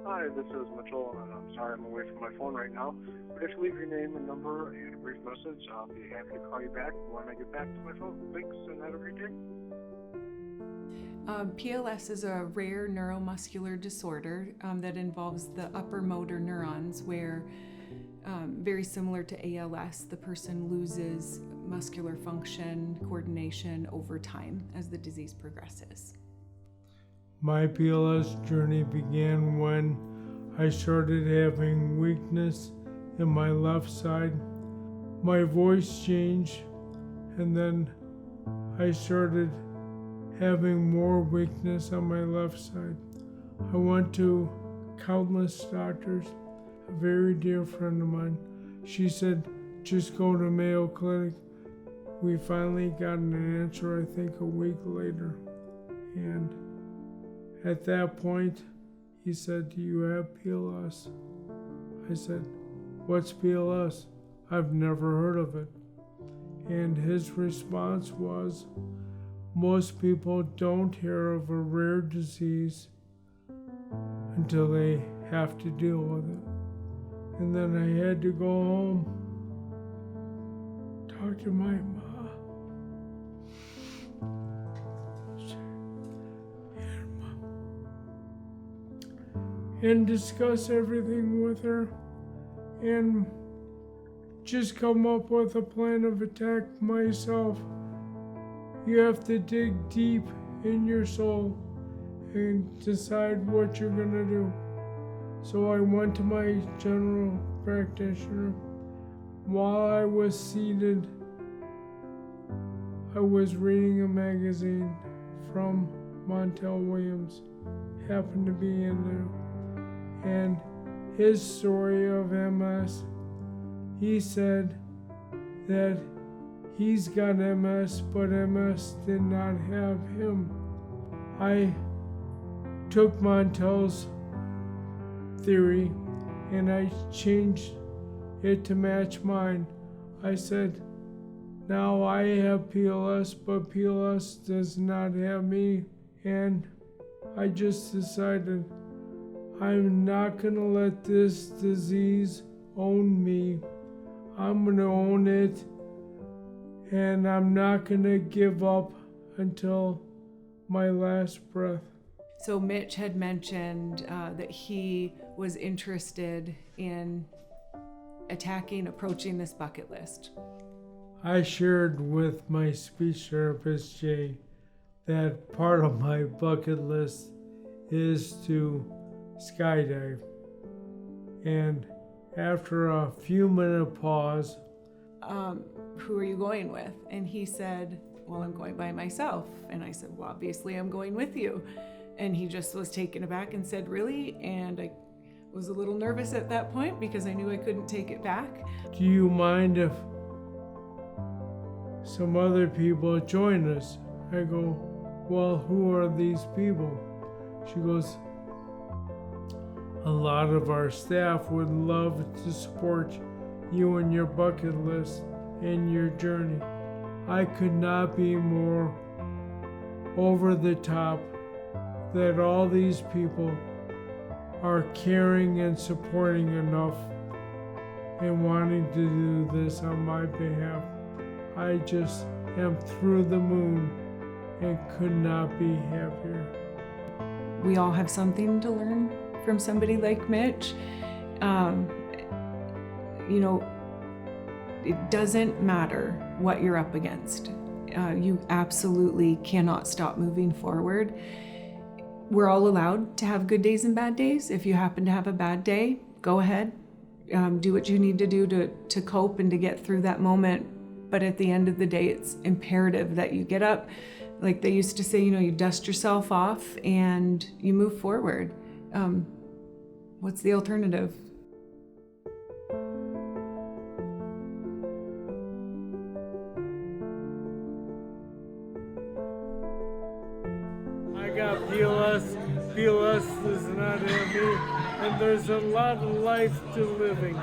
Hi, this is Mitchell, and I'm sorry I'm away from my phone right now. But if you leave your name and number and a brief message, I'll be happy to call you back when I get back to my phone. Thanks, and have a great day. PLS is a rare neuromuscular disorder that involves the upper motor neurons where, very similar to ALS, the person loses muscular function, coordination over time as the disease progresses. My PLS journey began when I started having weakness in my left side. My voice changed, and then I started having more weakness on my left side. I went to countless doctors. A very dear friend of mine, she said, just go to Mayo Clinic. We finally got an answer, I think, a week later. And at that point, he said, do you have PLS? I said, what's PLS? I've never heard of it. And his response was, most people don't hear of a rare disease until they have to deal with it. And then I had to go home, talk to my mom, and discuss everything with her, and just come up with a plan of attack myself. You have to dig deep in your soul and decide what you're gonna do. So I went to my general practitioner. While I was seated, I was reading a magazine from Montel Williams. Happened to be in there. And his story of MS, he said that he's got MS, but MS did not have him. I took Montel's theory and I changed it to match mine. I said, now I have PLS, but PLS does not have me. And I just decided I'm not gonna let this disease own me. I'm gonna own it, and I'm not gonna give up until my last breath. So Mitch had mentioned that he was interested in approaching this bucket list. I shared with my speech therapist, Jay, that part of my bucket list is to skydive. And after a few minute pause, who are you going with? And he said, well, I'm going by myself. And I said, well, obviously I'm going with you. And he just was taken aback and said, really? And I was a little nervous at that point because I knew I couldn't take it back. do you mind if some other people join us? I go, well, who are these people? She goes, a lot of our staff would love to support you and your bucket list and your journey. I could not be more over the top that all these people are caring and supporting enough and wanting to do this on my behalf. I just am through the moon and could not be happier. We all have something to learn from somebody like Mitch. It doesn't matter what you're up against. You absolutely cannot stop moving forward. We're all allowed to have good days and bad days. If you happen to have a bad day, go ahead. Do what you need to do to cope and to get through that moment. But at the end of the day, it's imperative that you get up. Like they used to say, you dust yourself off and you move forward. What's the alternative? I got PLS does not have me, and there's a lot of life to living.